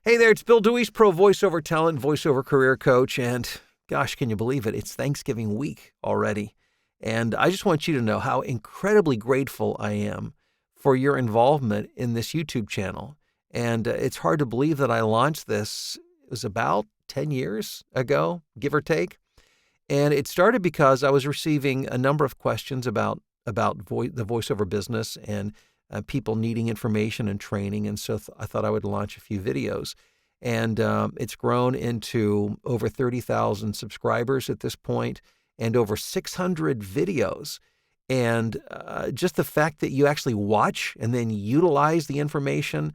Hey there, it's Bill Deweese, pro voiceover talent, voiceover career coach, and gosh, can you believe it? It's Thanksgiving week already. And I just want you to know how incredibly grateful I am for your involvement in this YouTube channel. And it's hard to believe that I launched this, it was about 10 years ago, give or take. And it started because I was receiving a number of questions about the voiceover business and people needing information and training. And so I thought I would launch a few videos. And it's grown into over 30,000 subscribers at this point and over 600 videos. And just the fact that you actually watch and then utilize the information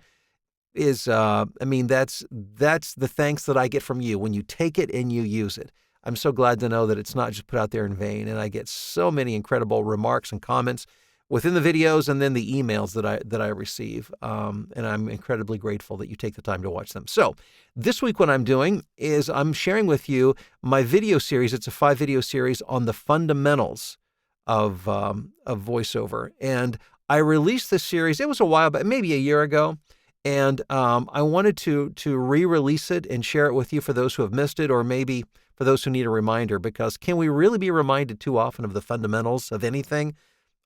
is, that's the thanks that I get from you when you take it and you use it. I'm so glad to know that it's not just put out there in vain. And I get so many incredible remarks and comments within the videos and then the emails that I receive. And I'm incredibly grateful that you take the time to watch them. So this week what I'm doing is I'm sharing with you my video series. It's a 5-video series on the fundamentals of voiceover. And I released this series, it was a while back, maybe a year ago. And I wanted to re-release it and share it with you for those who have missed it, or maybe for those who need a reminder, because can we really be reminded too often of the fundamentals of anything?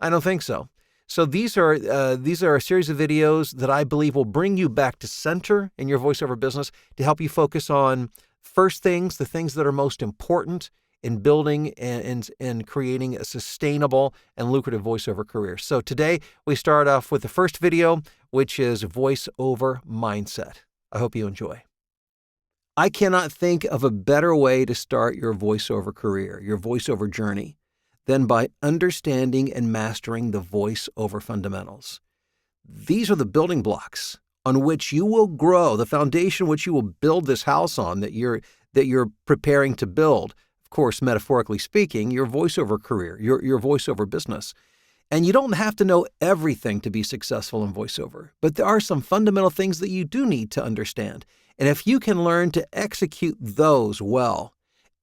I don't think so. So these are a series of videos that I believe will bring you back to center in your voiceover business to help you focus on first things, the things that are most important in building and creating a sustainable and lucrative voiceover career. So today we start off with the first video, which is voiceover mindset. I hope you enjoy. I cannot think of a better way to start your voiceover career, your voiceover journey, than by understanding and mastering the voiceover fundamentals. These are the building blocks on which you will grow, the foundation which you will build this house on that you're preparing to build. Of course, metaphorically speaking, your voiceover career, your voiceover business. And you don't have to know everything to be successful in voiceover, but there are some fundamental things that you do need to understand. And if you can learn to execute those well,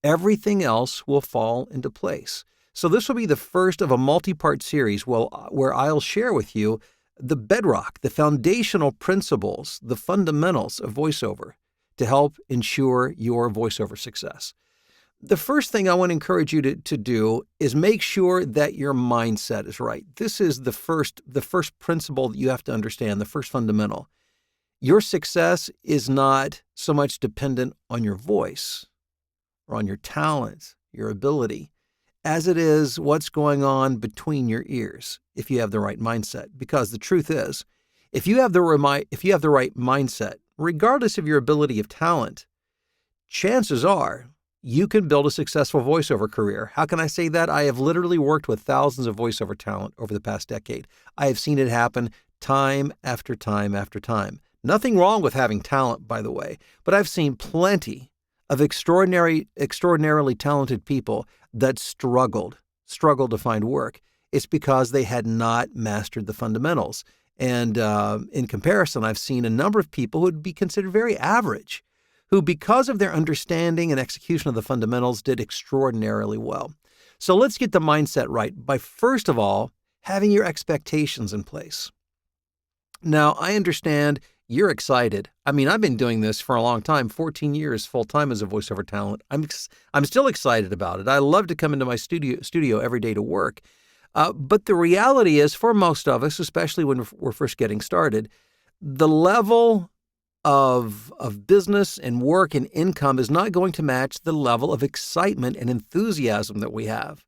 everything else will fall into place. So this will be the first of a multi-part series where I'll share with you the bedrock, the foundational principles, the fundamentals of voiceover to help ensure your voiceover success. The first thing I want to encourage you to do is make sure that your mindset is right. This is the first principle that you have to understand, the first fundamental. Your success is not so much dependent on your voice or on your talent, your ability, as it is what's going on between your ears if you have the right mindset. Because the truth is, if you have the right mindset, regardless of your ability of talent, chances are you can build a successful voiceover career. How can I say that? I have literally worked with thousands of voiceover talent over the past decade. I have seen it happen time after time after time. Nothing wrong with having talent, by the way, but I've seen plenty of extraordinarily talented people that struggled to find work. It's because they had not mastered the fundamentals. And in comparison, I've seen a number of people who would be considered very average, who, because of their understanding and execution of the fundamentals, did extraordinarily well. So let's get the mindset right by, first of all, having your expectations in place. Now, I understand you're excited. I mean, I've been doing this for a long time, 14 years full-time as a voiceover talent. I'm still excited about it. I love to come into my studio every day to work. But the reality is, for most of us, especially when we're first getting started, the level of business and work and income is not going to match the level of excitement and enthusiasm that we have.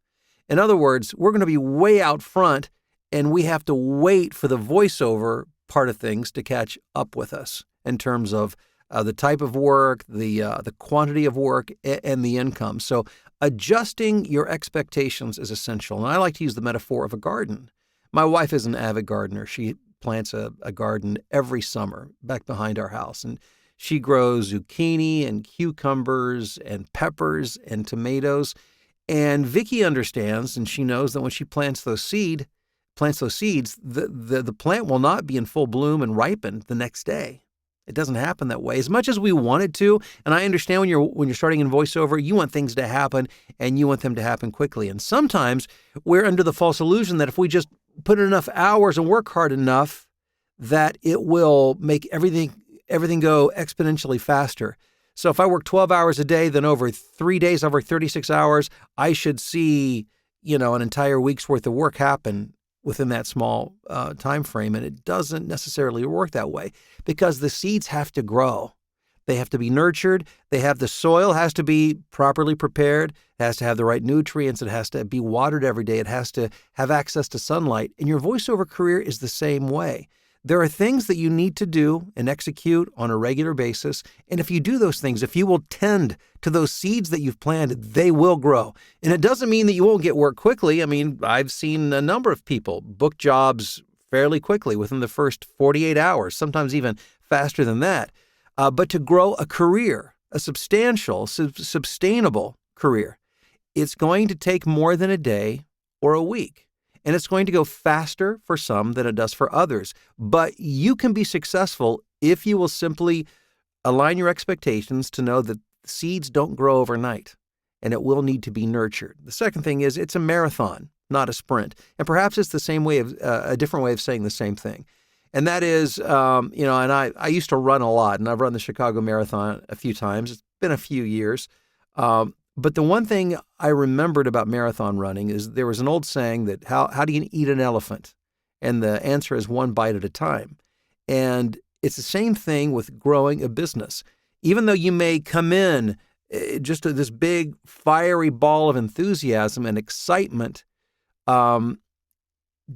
In other words, we're going to be way out front, and we have to wait for the voiceover part of things to catch up with us in terms of the type of work, the quantity of work, and the income. So adjusting your expectations is essential. And I like to use the metaphor of a garden. My wife is an avid gardener. She plants a garden every summer back behind our house. And she grows zucchini and cucumbers and peppers and tomatoes. And Vicky understands, and she knows that when she plants those seeds, the plant will not be in full bloom and ripen the next day. It doesn't happen that way. As much as we want it to, and I understand when you're starting in voiceover, you want things to happen and you want them to happen quickly. And sometimes we're under the false illusion that if we just put in enough hours and work hard enough, that it will make everything everything go exponentially faster. So if I work 12 hours a day, then over 3 days, over 36 hours, I should see, an entire week's worth of work happen within that small time frame. And it doesn't necessarily work that way because the seeds have to grow. They have to be nurtured. The soil has to be properly prepared. It has to have the right nutrients. It has to be watered every day. It has to have access to sunlight. And your voiceover career is the same way. There are things that you need to do and execute on a regular basis. And if you do those things, if you will tend to those seeds that you've planted, they will grow. And it doesn't mean that you won't get work quickly. I mean, I've seen a number of people book jobs fairly quickly within the first 48 hours, sometimes even faster than that. But to grow a career, a substantial, sustainable career, it's going to take more than a day or a week. And it's going to go faster for some than it does for others. But you can be successful if you will simply align your expectations to know that seeds don't grow overnight, and it will need to be nurtured. The second thing is it's a marathon, not a sprint. And perhaps it's the same way of a different way of saying the same thing. And that is, and I used to run a lot, and I've run the Chicago Marathon a few times. It's been a few years. But the one thing I remembered about marathon running is there was an old saying that how do you eat an elephant? And the answer is one bite at a time. And it's the same thing with growing a business. Even though you may come in just to this big fiery ball of enthusiasm and excitement,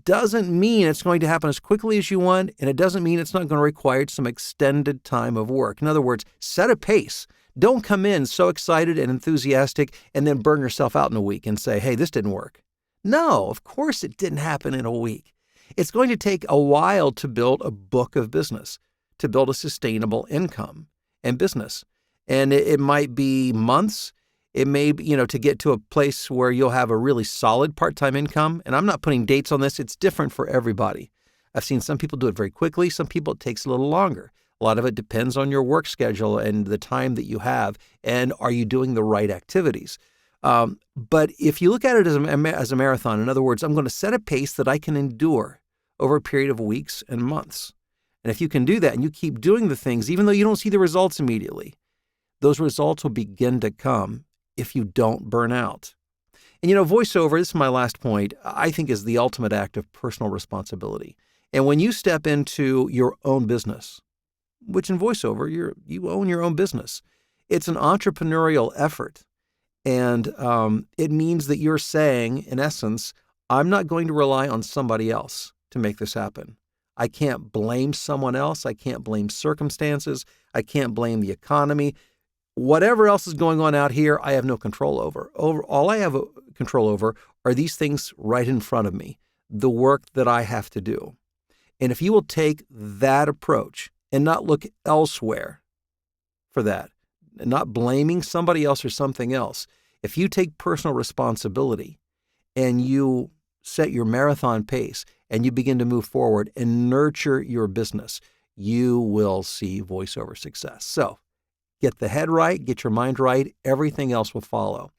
doesn't mean it's going to happen as quickly as you want, and it doesn't mean it's not going to require some extended time of work. In other words, set a pace. Don't come in so excited and enthusiastic and then burn yourself out in a week and say, hey, this didn't work. No, of course it didn't happen in a week. It's going to take a while to build a book of business, to build a sustainable income and business. And it might be months. It may be, to get to a place where you'll have a really solid part-time income. And I'm not putting dates on this. It's different for everybody. I've seen some people do it very quickly. Some people it takes a little longer. A lot of it depends on your work schedule and the time that you have, and are you doing the right activities? But if you look at it as a marathon, in other words, I'm going to set a pace that I can endure over a period of weeks and months. And if you can do that and you keep doing the things, even though you don't see the results immediately, those results will begin to come if you don't burn out. And voiceover, this is my last point, I think is the ultimate act of personal responsibility. And when you step into your own business, which in voiceover, you own your own business. It's an entrepreneurial effort. And it means that you're saying, in essence, I'm not going to rely on somebody else to make this happen. I can't blame someone else. I can't blame circumstances. I can't blame the economy. Whatever else is going on out here, I have no control over. All I have control over are these things right in front of me, the work that I have to do. And if you will take that approach, and not look elsewhere for that, and not blaming somebody else or something else. If you take personal responsibility and you set your marathon pace and you begin to move forward and nurture your business, you will see voiceover success. So get the head right, get your mind right, everything else will follow.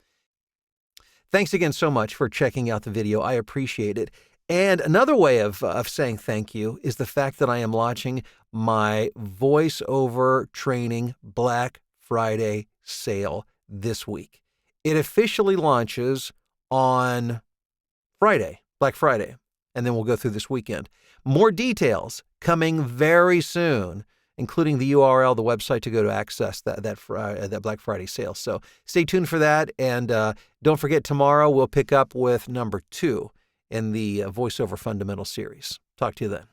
Thanks again so much for checking out the video. I appreciate it. And another way of saying thank you is the fact that I am launching my voiceover training Black Friday sale this week. It officially launches on Friday, Black Friday, and then we'll go through this weekend. More details coming very soon, including the URL, the website to go to access that Black Friday sale. So stay tuned for that. And don't forget, tomorrow we'll pick up with number 2 in the VoiceOver Fundamental series. Talk to you then.